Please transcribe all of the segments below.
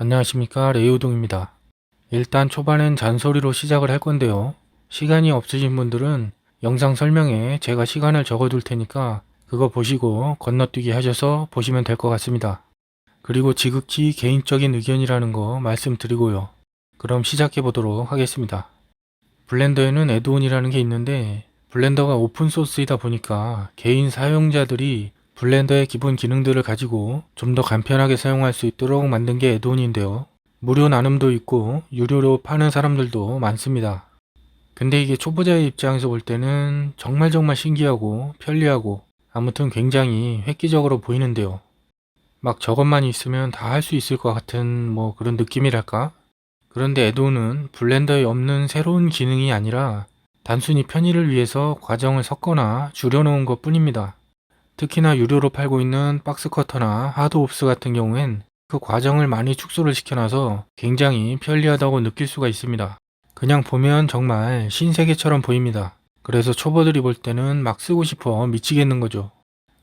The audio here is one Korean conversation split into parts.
안녕하십니까, 레이우동입니다. 일단 초반엔 잔소리로 시작을 할 건데요. 시간이 없으신 분들은 영상 설명에 제가 시간을 적어둘 테니까 그거 보시고 건너뛰기 하셔서 보시면 될 것 같습니다. 그리고 지극히 개인적인 의견이라는 거 말씀드리고요. 그럼 시작해 보도록 하겠습니다. 블렌더에는 애드온이라는 게 있는데 블렌더가 오픈소스이다 보니까 개인 사용자들이 블렌더의 기본 기능들을 가지고 좀 더 간편하게 사용할 수 있도록 만든 게 애드온인데요. 무료 나눔도 있고 유료로 파는 사람들도 많습니다. 근데 이게 초보자의 입장에서 볼 때는 정말 신기하고 편리하고 아무튼 굉장히 획기적으로 보이는데요. 막 저것만 있으면 다 할 수 있을 것 같은 그런 느낌이랄까? 그런데 애도는 블렌더에 없는 새로운 기능이 아니라 단순히 편의를 위해서 과정을 섞거나 줄여놓은 것 뿐입니다. 특히나 유료로 팔고 있는 박스커터나 하드옵스 같은 경우엔 그 과정을 많이 축소를 시켜놔서 굉장히 편리하다고 느낄 수가 있습니다. 그냥 보면 정말 신세계처럼 보입니다. 그래서 초보들이 볼 때는 막 쓰고 싶어 미치겠는 거죠.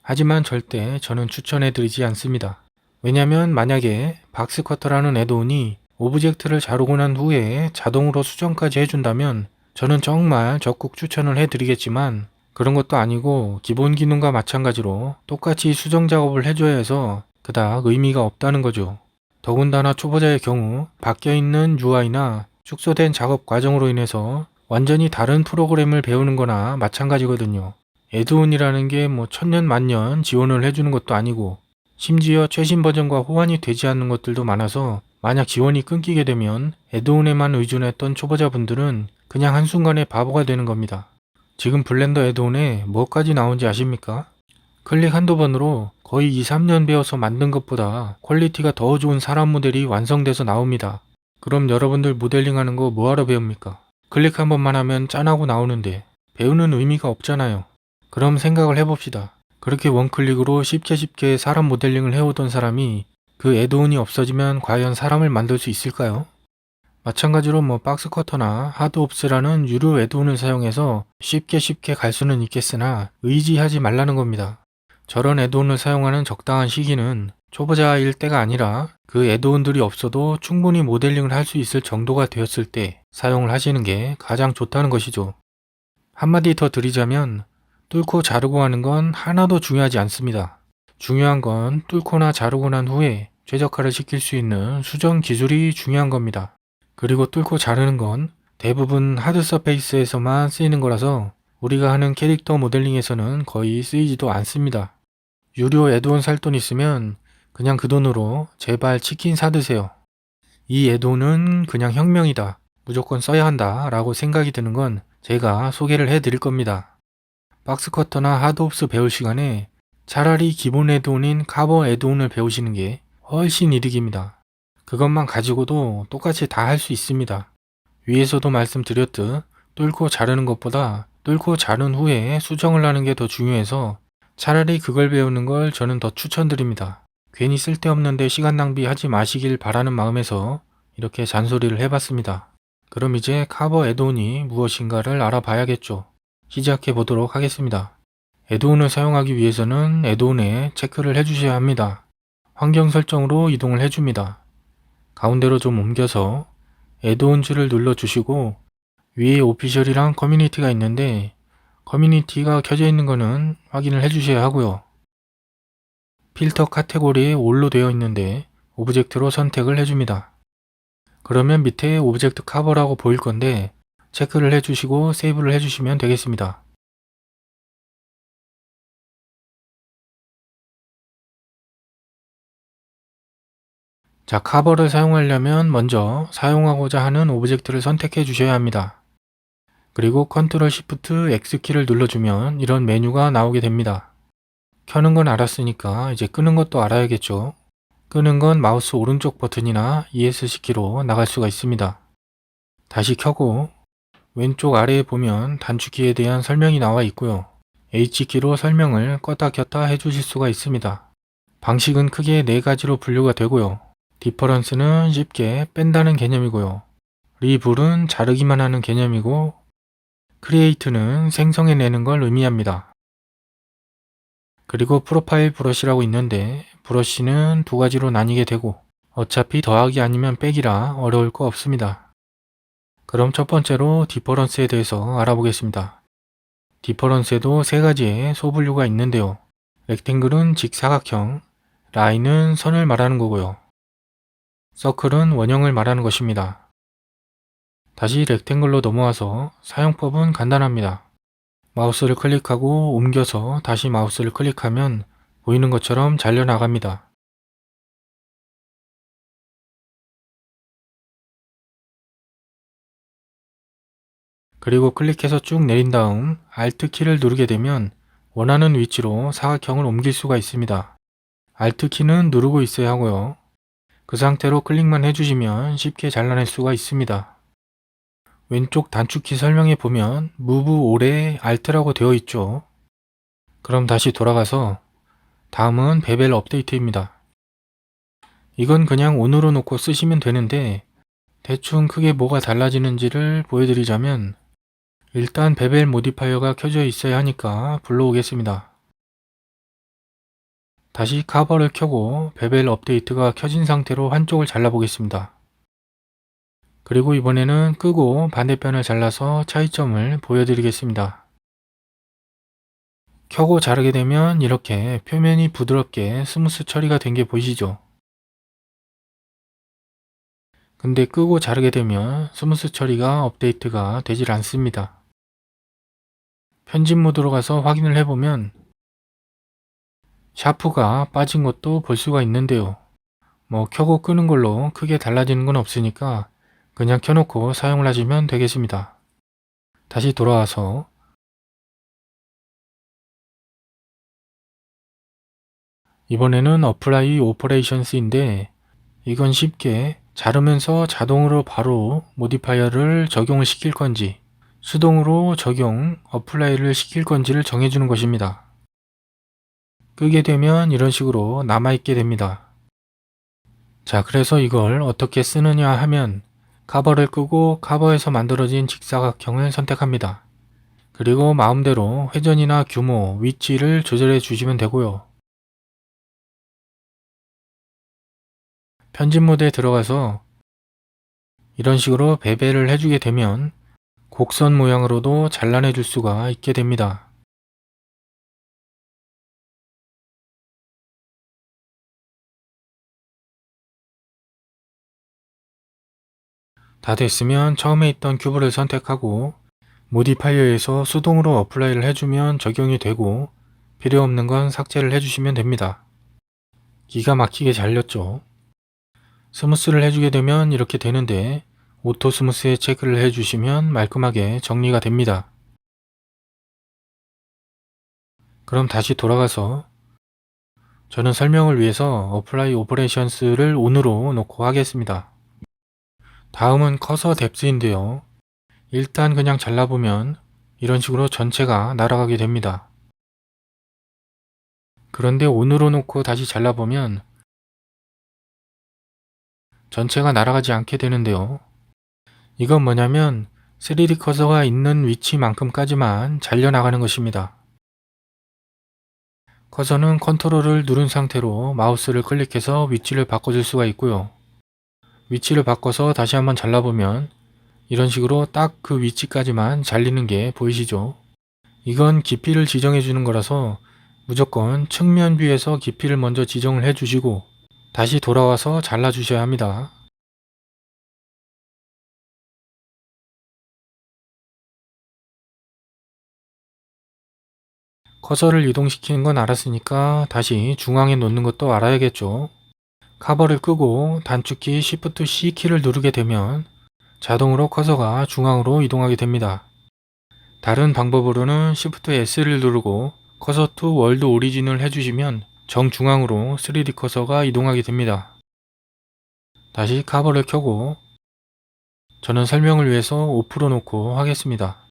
하지만 절대 저는 추천해드리지 않습니다. 왜냐면 만약에 박스커터라는 애드온이 오브젝트를 자르고 난 후에 자동으로 수정까지 해준다면 저는 정말 적극 추천을 해드리겠지만 그런 것도 아니고 기본 기능과 마찬가지로 똑같이 수정 작업을 해줘야 해서 그닥 의미가 없다는 거죠. 더군다나 초보자의 경우 바뀌어있는 UI나 축소된 작업 과정으로 인해서 완전히 다른 프로그램을 배우는 거나 마찬가지거든요. 애드온이라는 게 천년 만년 지원을 해주는 것도 아니고 심지어 최신 버전과 호환이 되지 않는 것들도 많아서 만약 지원이 끊기게 되면 애드온에만 의존했던 초보자분들은 그냥 한순간에 바보가 되는 겁니다. 지금 블렌더 애드온에 뭐까지 나온지 아십니까? 클릭 한두 번으로 거의 2, 3년 배워서 만든 것보다 퀄리티가 더 좋은 사람 모델이 완성돼서 나옵니다. 그럼 여러분들 모델링하는 거 뭐하러 배웁니까? 클릭 한 번만 하면 짠하고 나오는데 배우는 의미가 없잖아요. 그럼 생각을 해봅시다. 그렇게 원클릭으로 쉽게 사람 모델링을 해오던 사람이 그 애드온이 없어지면 과연 사람을 만들 수 있을까요? 마찬가지로 박스커터나 하드옵스라는 유료 애드온을 사용해서 쉽게 갈 수는 있겠으나 의지하지 말라는 겁니다. 저런 애드온을 사용하는 적당한 시기는 초보자일 때가 아니라 그 애드온들이 없어도 충분히 모델링을 할 수 있을 정도가 되었을 때 사용을 하시는 게 가장 좋다는 것이죠. 한마디 더 드리자면 뚫고 자르고 하는 건 하나도 중요하지 않습니다. 중요한 건 뚫거나 자르고 난 후에 최적화를 시킬 수 있는 수정 기술이 중요한 겁니다. 그리고 뚫고 자르는 건 대부분 하드 서페이스에서만 쓰이는 거라서 우리가 하는 캐릭터 모델링에서는 거의 쓰이지도 않습니다. 유료 애드온 살 돈 있으면 그냥 그 돈으로 제발 치킨 사드세요. 이 애드온은 그냥 혁명이다. 무조건 써야 한다 라고 생각이 드는 건 제가 소개를 해드릴 겁니다. 박스커터나 하드옵스 배울 시간에 차라리 기본 애드온인 카버 애드온을 배우시는 게 훨씬 이득입니다. 그것만 가지고도 똑같이 다 할 수 있습니다. 위에서도 말씀드렸듯 뚫고 자르는 것보다 뚫고 자른 후에 수정을 하는 게 더 중요해서 차라리 그걸 배우는 걸 저는 더 추천드립니다. 괜히 쓸데없는데 시간 낭비하지 마시길 바라는 마음에서 이렇게 잔소리를 해봤습니다. 그럼 이제 카버 애드온이 무엇인가를 알아봐야겠죠. 시작해 보도록 하겠습니다. 애드온을 사용하기 위해서는 애드온에 체크를 해주셔야 합니다. 환경 설정으로 이동을 해줍니다. 가운데로 좀 옮겨서 애드온 줄을 눌러주시고 위에 오피셜이랑 커뮤니티가 있는데 커뮤니티가 켜져 있는 거는 확인을 해주셔야 하고요. 필터 카테고리에 올로 되어 있는데 오브젝트로 선택을 해줍니다. 그러면 밑에 오브젝트 커버라고 보일 건데 체크를 해주시고 세이브를 해주시면 되겠습니다. 자, 커버를 사용하려면 먼저 사용하고자 하는 오브젝트를 선택해 주셔야 합니다. 그리고 컨트롤 시프트 X키를 눌러주면 이런 메뉴가 나오게 됩니다. 켜는 건 알았으니까 이제 끄는 것도 알아야겠죠. 끄는 건 마우스 오른쪽 버튼이나 ESC키로 나갈 수가 있습니다. 다시 켜고 왼쪽 아래에 보면 단축키에 대한 설명이 나와 있고요. H키로 설명을 껐다 켰다 해주실 수가 있습니다. 방식은 크게 4가지로 분류가 되고요. 디퍼런스는 쉽게 뺀다는 개념이고요. 리불은 자르기만 하는 개념이고 크리에이트는 생성해내는 걸 의미합니다. 그리고 프로파일 브러쉬라고 있는데 브러쉬는 2가지로 나뉘게 되고 어차피 더하기 아니면 빼기라 어려울 거 없습니다. 그럼 첫 번째로 디퍼런스에 대해서 알아보겠습니다. 디퍼런스에도 세 가지의 소분류가 있는데요. 렉탱글은 직사각형, 라인은 선을 말하는 거고요. 서클은 원형을 말하는 것입니다. 다시 렉탱글로 넘어와서 사용법은 간단합니다. 마우스를 클릭하고 옮겨서 다시 마우스를 클릭하면 보이는 것처럼 잘려나갑니다. 그리고 클릭해서 쭉 내린 다음 Alt 키를 누르게 되면 원하는 위치로 사각형을 옮길 수가 있습니다. Alt 키는 누르고 있어야 하고요. 그 상태로 클릭만 해주시면 쉽게 잘라낼 수가 있습니다. 왼쪽 단축키 설명에 보면 Move All에 Alt라고 되어 있죠. 그럼 다시 돌아가서 다음은 베벨 업데이트입니다. 이건 그냥 ON으로 놓고 쓰시면 되는데 대충 크게 뭐가 달라지는지를 보여드리자면 일단 베벨 모디파이어가 켜져 있어야 하니까 불러오겠습니다. 다시 커버를 켜고 베벨 업데이트가 켜진 상태로 한쪽을 잘라보겠습니다. 그리고 이번에는 끄고 반대편을 잘라서 차이점을 보여드리겠습니다. 켜고 자르게 되면 이렇게 표면이 부드럽게 스무스 처리가 된 게 보이시죠? 근데 끄고 자르게 되면 스무스 처리가 업데이트가 되질 않습니다. 편집 모드로 가서 확인을 해보면 샤프가 빠진 것도 볼 수가 있는데요. 뭐 켜고 끄는 걸로 크게 달라지는 건 없으니까 그냥 켜놓고 사용을 하시면 되겠습니다. 다시 돌아와서 이번에는 어플라이 오퍼레이션스인데 이건 쉽게 자르면서 자동으로 바로 모디파이어를 적용을 시킬 건지 수동으로 적용 어플라이를 시킬 건지를 정해주는 것입니다. 끄게 되면 이런 식으로 남아있게 됩니다. 자, 그래서 이걸 어떻게 쓰느냐 하면 커버를 끄고 커버에서 만들어진 직사각형을 선택합니다. 그리고 마음대로 회전이나 규모, 위치를 조절해 주시면 되고요. 편집 모드에 들어가서 이런 식으로 베벨을 해주게 되면 곡선 모양으로도 잘라내 줄 수가 있게 됩니다. 다 됐으면 처음에 있던 큐브를 선택하고 모디파이어에서 수동으로 어플라이를 해주면 적용이 되고 필요 없는 건 삭제를 해주시면 됩니다. 기가 막히게 잘렸죠. 스무스를 해주게 되면 이렇게 되는데 오토 스무스에 체크를 해주시면 말끔하게 정리가 됩니다. 그럼 다시 돌아가서 저는 설명을 위해서 어플라이 오퍼레이션스를 ON으로 놓고 하겠습니다. 다음은 커서 뎁스인데요. 일단 그냥 잘라보면 이런 식으로 전체가 날아가게 됩니다. 그런데 ON으로 놓고 다시 잘라보면 전체가 날아가지 않게 되는데요. 이건 뭐냐면 3D 커서가 있는 위치만큼까지만 잘려나가는 것입니다. 커서는 컨트롤을 누른 상태로 마우스를 클릭해서 위치를 바꿔줄 수가 있고요. 위치를 바꿔서 다시 한번 잘라보면 이런 식으로 딱 그 위치까지만 잘리는 게 보이시죠? 이건 깊이를 지정해 주는 거라서 무조건 측면 뷰에서 깊이를 먼저 지정을 해 주시고 다시 돌아와서 잘라 주셔야 합니다. 커서를 이동시키는 건 알았으니까 다시 중앙에 놓는 것도 알아야겠죠. 커버를 끄고 단축키 Shift C 키를 누르게 되면 자동으로 커서가 중앙으로 이동하게 됩니다. 다른 방법으로는 Shift S를 누르고 커서 to 월드 오리진을 해주시면 정중앙으로 3D 커서가 이동하게 됩니다. 다시 커버를 켜고 저는 설명을 위해서 오프로 놓고 하겠습니다.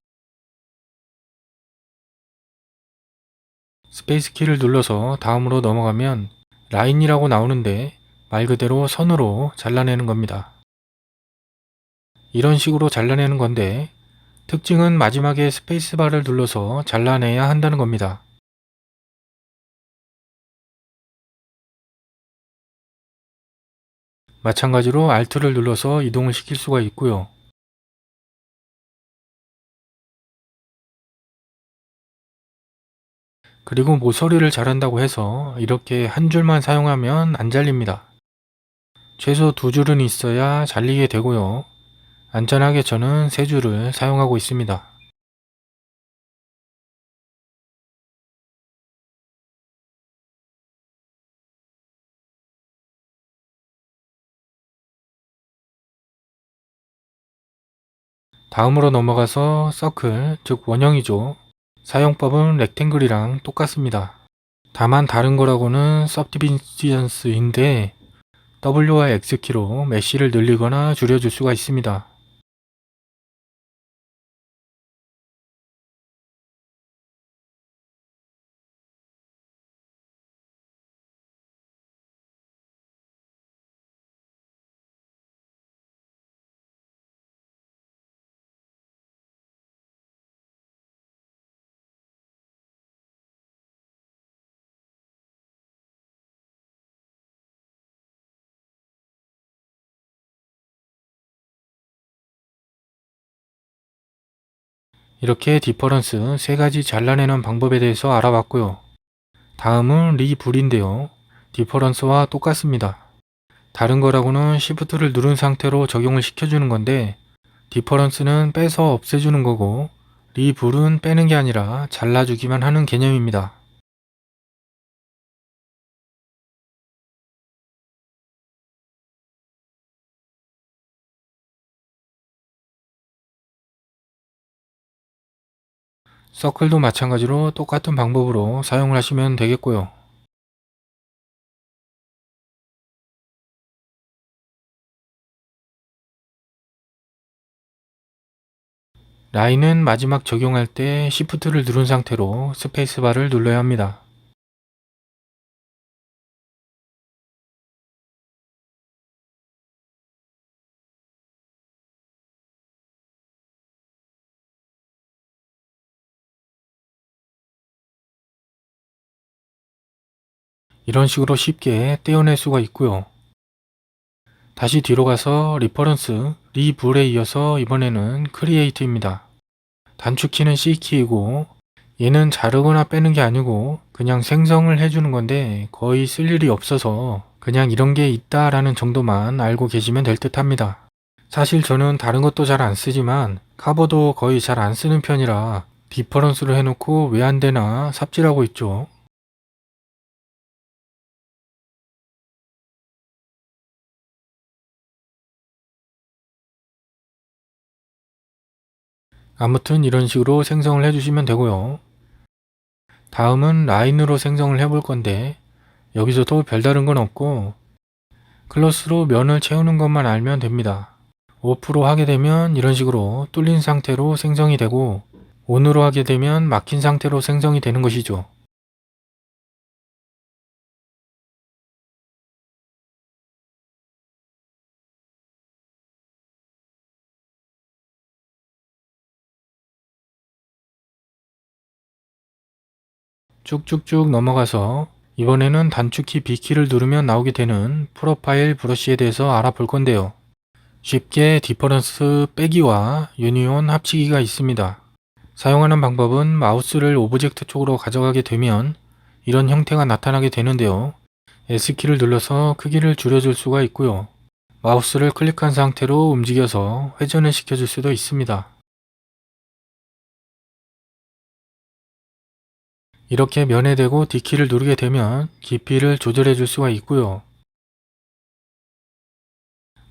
스페이스 키를 눌러서 다음으로 넘어가면 라인이라고 나오는데 말 그대로 선으로 잘라내는 겁니다. 이런 식으로 잘라내는 건데 특징은 마지막에 스페이스바를 눌러서 잘라내야 한다는 겁니다. 마찬가지로 Alt를 눌러서 이동을 시킬 수가 있고요. 그리고 모서리를 자른다고 해서 이렇게 한 줄만 사용하면 안 잘립니다. 최소 두 줄은 있어야 잘리게 되고요. 안전하게 저는 세 줄을 사용하고 있습니다. 다음으로 넘어가서 서클, 즉 원형이죠. 사용법은 렉탱글이랑 똑같습니다. 다만 다른 거라고는 서브디비전스인데 W와 X키로 메쉬를 늘리거나 줄여줄 수가 있습니다. 이렇게 디퍼런스 세 가지 잘라내는 방법에 대해서 알아봤고요. 다음은 리불인데요. 디퍼런스와 똑같습니다. 다른 거라고는 Shift를 누른 상태로 적용을 시켜주는 건데 디퍼런스는 빼서 없애주는 거고 리불은 빼는 게 아니라 잘라주기만 하는 개념입니다. 서클도 마찬가지로 똑같은 방법으로 사용을 하시면 되겠고요. 라인은 마지막 적용할 때 Shift를 누른 상태로 스페이스바를 눌러야 합니다. 이런 식으로 쉽게 떼어낼 수가 있고요. 다시 뒤로 가서 리퍼런스, 리불에 이어서 이번에는 크리에이트입니다. 단축키는 C키이고 얘는 자르거나 빼는 게 아니고 그냥 생성을 해주는 건데 거의 쓸 일이 없어서 그냥 이런 게 있다라는 정도만 알고 계시면 될 듯 합니다. 사실 저는 다른 것도 잘 안 쓰지만 카버도 거의 잘 안 쓰는 편이라 디퍼런스로 해놓고 왜 안 되나 삽질하고 있죠. 아무튼 이런 식으로 생성을 해주시면 되고요. 다음은 라인으로 생성을 해볼 건데 여기서도 별다른 건 없고 클로스로 면을 채우는 것만 알면 됩니다. 오프로 하게 되면 이런 식으로 뚫린 상태로 생성이 되고 온으로 하게 되면 막힌 상태로 생성이 되는 것이죠. 쭉쭉쭉 넘어가서 이번에는 단축키 B키를 누르면 나오게 되는 프로파일 브러쉬에 대해서 알아볼 건데요. 쉽게 디퍼런스 빼기와 유니온 합치기가 있습니다. 사용하는 방법은 마우스를 오브젝트 쪽으로 가져가게 되면 이런 형태가 나타나게 되는데요. S키를 눌러서 크기를 줄여줄 수가 있고요. 마우스를 클릭한 상태로 움직여서 회전을 시켜줄 수도 있습니다. 이렇게 면에 대고 D키를 누르게 되면 깊이를 조절해 줄 수가 있고요.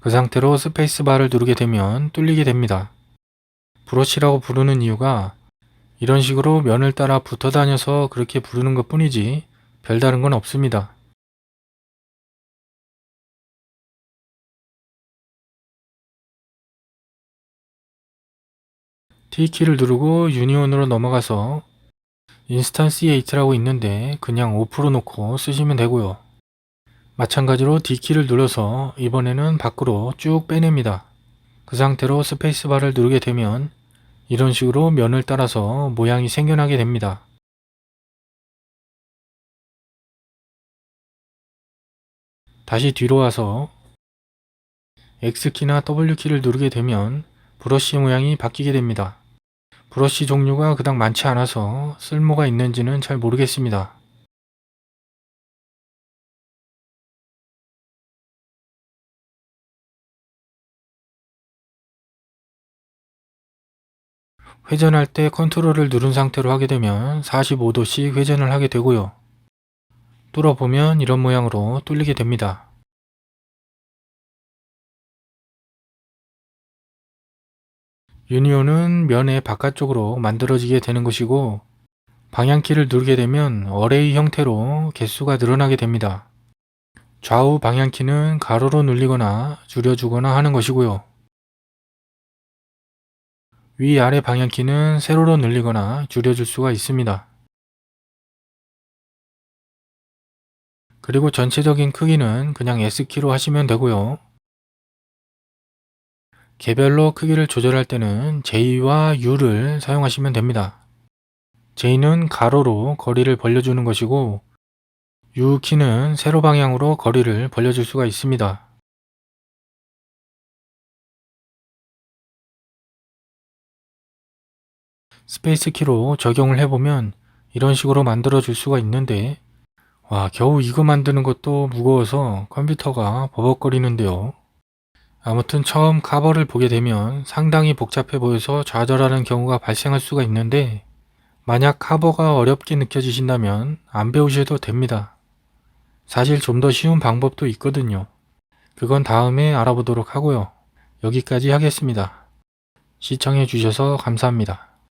그 상태로 스페이스바를 누르게 되면 뚫리게 됩니다. 브러쉬라고 부르는 이유가 이런 식으로 면을 따라 붙어 다녀서 그렇게 부르는 것 뿐이지 별다른 건 없습니다. T키를 누르고 유니온으로 넘어가서 인스턴시에이트라고 있는데 그냥 오프로 놓고 쓰시면 되고요. 마찬가지로 D키를 눌러서 이번에는 밖으로 쭉 빼냅니다. 그 상태로 스페이스바를 누르게 되면 이런 식으로 면을 따라서 모양이 생겨나게 됩니다. 다시 뒤로 와서 X키나 W키를 누르게 되면 브러쉬 모양이 바뀌게 됩니다. 브러쉬 종류가 그닥 많지 않아서 쓸모가 있는지는 잘 모르겠습니다. 회전할 때 컨트롤을 누른 상태로 하게 되면 45도씩 회전을 하게 되고요. 뚫어보면 이런 모양으로 뚫리게 됩니다. 유니온은 면의 바깥쪽으로 만들어지게 되는 것이고, 방향키를 누르게 되면 어레이 형태로 개수가 늘어나게 됩니다. 좌우 방향키는 가로로 눌리거나 줄여주거나 하는 것이고요. 위아래 방향키는 세로로 늘리거나 줄여줄 수가 있습니다. 그리고 전체적인 크기는 그냥 S키로 하시면 되고요. 개별로 크기를 조절할 때는 J와 U를 사용하시면 됩니다. J는 가로로 거리를 벌려주는 것이고, U키는 세로 방향으로 거리를 벌려줄 수가 있습니다. 스페이스 키로 적용을 해보면 이런 식으로 만들어 줄 수가 있는데, 와, 겨우 이거 만드는 것도 무거워서 컴퓨터가 버벅거리는데요. 아무튼 처음 카버를 보게 되면 상당히 복잡해 보여서 좌절하는 경우가 발생할 수가 있는데, 만약 카버가 어렵게 느껴지신다면 안 배우셔도 됩니다. 사실 좀 더 쉬운 방법도 있거든요. 그건 다음에 알아보도록 하고요. 여기까지 하겠습니다. 시청해 주셔서 감사합니다.